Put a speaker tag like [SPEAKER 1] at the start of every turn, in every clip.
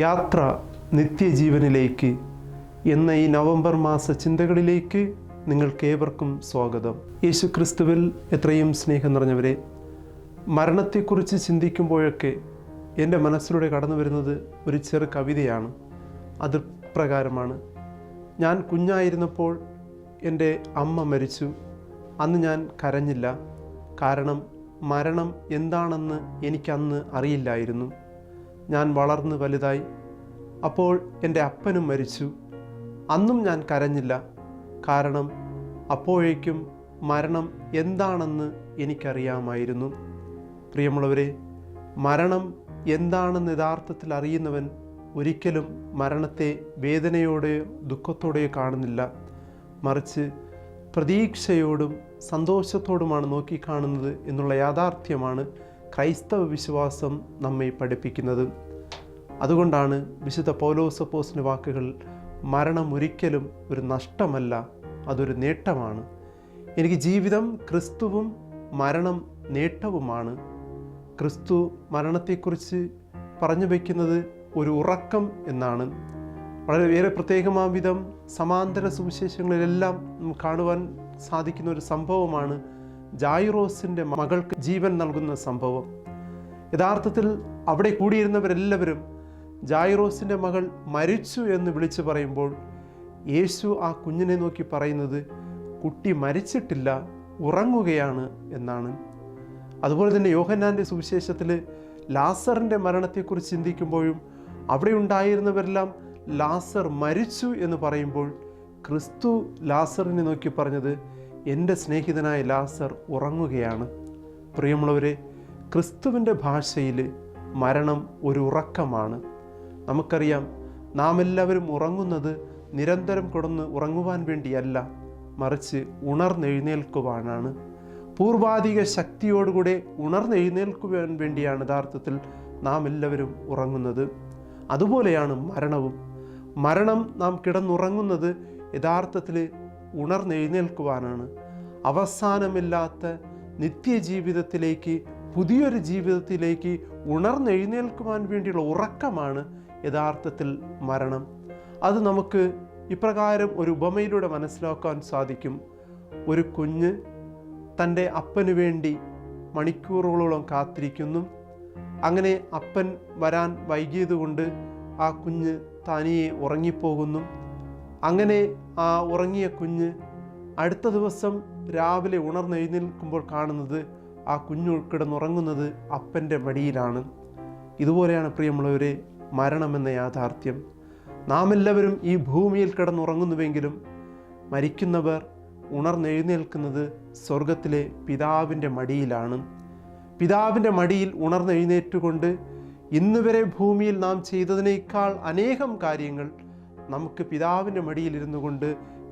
[SPEAKER 1] യാത്ര നിത്യജീവനിലേക്ക് എന്ന ഈ നവംബർ മാസ ചിന്തകളിലേക്ക് നിങ്ങൾക്കേവർക്കും സ്വാഗതം. യേശുക്രിസ്തുവിൽ എത്രയും സ്നേഹം നിറഞ്ഞവരെ, മരണത്തെക്കുറിച്ച് ചിന്തിക്കുമ്പോഴൊക്കെ എൻ്റെ മനസ്സിലൂടെ കടന്നു വരുന്നത് ഒരു ചെറു കവിതയാണ്. അത് പ്രകാരമാണ്: ഞാൻ കുഞ്ഞായിരുന്നപ്പോൾ എൻ്റെ അമ്മ മരിച്ചു. അന്ന് ഞാൻ കരഞ്ഞില്ല, കാരണം മരണം എന്താണെന്ന് എനിക്കന്ന് അറിയില്ലായിരുന്നു. ഞാൻ വളർന്ന് വലുതായി. അപ്പോൾ എൻ്റെ അപ്പനും മരിച്ചു. അന്നും ഞാൻ കരഞ്ഞില്ല, കാരണം അപ്പോഴേക്കും മരണം എന്താണെന്ന് എനിക്കറിയാമായിരുന്നു. പ്രിയമുള്ളവരെ, മരണം എന്താണെന്ന് യഥാർത്ഥത്തിൽ അറിയുന്നവൻ ഒരിക്കലും മരണത്തെ വേദനയോടെയോ ദുഃഖത്തോടെയോ കാണുന്നില്ല, മറിച്ച് പ്രതീക്ഷയോടും സന്തോഷത്തോടുമാണ് നോക്കിക്കാണുന്നത് എന്നുള്ള യാഥാർത്ഥ്യമാണ് ക്രൈസ്തവ വിശ്വാസം നമ്മെ പഠിപ്പിക്കുന്നത്. അതുകൊണ്ടാണ് വിശുദ്ധ പൗലോസ് അപ്പോസ്തലന്റെ വാക്കുകൾ: മരണം ഒരിക്കലും ഒരു നഷ്ടമല്ല, അതൊരു നേട്ടമാണ്. എനിക്ക് ജീവിതം ക്രിസ്തുവും മരണം നേട്ടവുമാണ്. ക്രിസ്തു മരണത്തെക്കുറിച്ച് പറഞ്ഞു വയ്ക്കുന്നത് ഒരു ഉറക്കം എന്നാണ്. വളരെ ഏറെ പ്രത്യേകമാം വിധം സമാന്തര സുവിശേഷങ്ങളിലെല്ലാം കാണുവാൻ സാധിക്കുന്ന ഒരു സംഭവമാണ് ജായിറോസിൻ്റെ മകൾക്ക് ജീവൻ നൽകുന്ന സംഭവം. യഥാർത്ഥത്തിൽ അവിടെ കൂടിയിരുന്നവരെല്ലാവരും ജായിറോസിൻ്റെ മകൾ മരിച്ചു എന്ന് വിളിച്ചു പറയുമ്പോൾ യേശു ആ കുഞ്ഞിനെ നോക്കി പറയുന്നത് കുട്ടി മരിച്ചിട്ടില്ല, ഉറങ്ങുകയാണ് എന്നാണ്. അതുപോലെ തന്നെ യോഹന്നാൻ്റെ സുവിശേഷത്തിൽ ലാസറിൻ്റെ മരണത്തെക്കുറിച്ച് ചിന്തിക്കുമ്പോഴും അവിടെ ഉണ്ടായിരുന്നവരെല്ലാം ലാസർ മരിച്ചു എന്ന് പറയുമ്പോൾ ക്രിസ്തു ലാസറിനെ നോക്കി പറഞ്ഞത് എൻ്റെ സ്നേഹിതനായ ലാസർ ഉറങ്ങുകയാണ്. പ്രിയമുള്ളവരെ, ക്രിസ്തുവിൻ്റെ ഭാഷയിൽ മരണം ഒരു ഉറക്കമാണ്. നമുക്കറിയാം, നാം എല്ലാവരും ഉറങ്ങുന്നത് നിരന്തരം കിടന്ന് ഉറങ്ങുവാൻ വേണ്ടിയല്ല, മറിച്ച് ഉണർന്നെഴുന്നേൽക്കുവാനാണ്. പൂർവാധിക ശക്തിയോടുകൂടെ ഉണർന്നെഴുന്നേൽക്കുവാൻ വേണ്ടിയാണ് യഥാർത്ഥത്തിൽ നാം എല്ലാവരും ഉറങ്ങുന്നത്. അതുപോലെയാണ് മരണവും. മരണം നാം കിടന്നുറങ്ങുന്നത് യഥാർത്ഥത്തിൽ ഉണർന്നെഴുന്നേൽക്കുവാനാണ്. അവസാനമില്ലാത്ത നിത്യജീവിതത്തിലേക്ക്, പുതിയൊരു ജീവിതത്തിലേക്ക് ഉണർന്നെഴുന്നേൽക്കുവാൻ വേണ്ടിയുള്ള ഉറക്കമാണ് യഥാർത്ഥത്തിൽ മരണം. അത് നമുക്ക് ഇപ്രകാരം ഒരു ഉപമയിലൂടെ മനസ്സിലാക്കാൻ സാധിക്കും. ഒരു കുഞ്ഞ് തൻ്റെ അപ്പന് വേണ്ടി മണിക്കൂറുകളോളം കാത്തിരിക്കുന്നു. അങ്ങനെ അപ്പൻ വരാൻ വൈകിയതുകൊണ്ട് ആ കുഞ്ഞ് തനിയെ ഉറങ്ങിപ്പോകുന്നു. അങ്ങനെ ആ ഉറങ്ങിയ കുഞ്ഞ് അടുത്ത ദിവസം രാവിലെ ഉണർന്നെഴുന്നേൽക്കുമ്പോൾ കാണുന്നത് ആ കുഞ്ഞു കിടന്നുറങ്ങുന്നത് അപ്പൻ്റെ മടിയിലാണ്. ഇതുപോലെയാണ് പ്രിയമുള്ളവരെ മരണമെന്ന യാഥാർത്ഥ്യം. നാം എല്ലാവരും ഈ ഭൂമിയിൽ കിടന്നുറങ്ങുന്നുവെങ്കിലും മരിക്കുന്നവർ ഉണർന്നെഴുന്നേൽക്കുന്നത് സ്വർഗത്തിലെ പിതാവിൻ്റെ മടിയിലാണ്. പിതാവിൻ്റെ മടിയിൽ ഉണർന്നെഴുന്നേറ്റുകൊണ്ട് ഇന്നുവരെ ഭൂമിയിൽ നാം ചെയ്തതിനേക്കാൾ അനേകം കാര്യങ്ങൾ നമുക്ക് പിതാവിൻ്റെ മടിയിലിരുന്നു കൊണ്ട്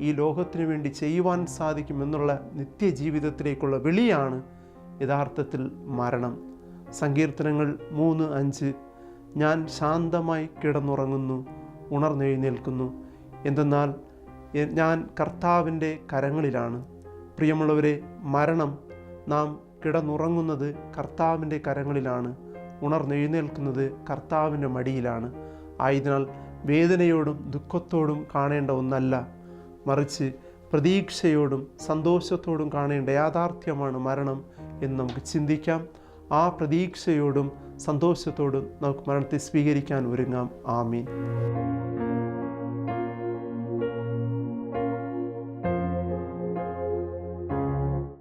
[SPEAKER 1] ഈ ലോകത്തിനു വേണ്ടി ചെയ്യുവാൻ സാധിക്കുമെന്നുള്ള നിത്യജീവിതത്തിലേക്കുള്ള വിളിയാണ് യഥാർത്ഥത്തിൽ മരണം. സങ്കീർത്തനങ്ങൾ 3:5: ഞാൻ ശാന്തമായി കിടന്നുറങ്ങുന്നു, ഉണർന്നെഴുന്നേൽക്കുന്നു, എന്തെന്നാൽ ഞാൻ കർത്താവിൻ്റെ കരങ്ങളിലാണ്. പ്രിയമുള്ളവരെ, മരണം നാം കിടന്നുറങ്ങുന്നത് കർത്താവിൻ്റെ കരങ്ങളിലാണ്, ഉണർന്നെഴുന്നേൽക്കുന്നത് കർത്താവിൻ്റെ മടിയിലാണ്. ആയതിനാൽ വേദനയോടും ദുഃഖത്തോടും കാണേണ്ട ഒന്നല്ല, മറിച്ച് പ്രതീക്ഷയോടും സന്തോഷത്തോടും കാണേണ്ട യാഥാർത്ഥ്യമാണ് മരണം എന്ന് നമുക്ക് ചിന്തിക്കാം. ആ പ്രതീക്ഷയോടും സന്തോഷത്തോടും നമുക്ക് മരണത്തെ സ്വീകരിക്കാൻ ഒരുങ്ങാം. ആമീൻ.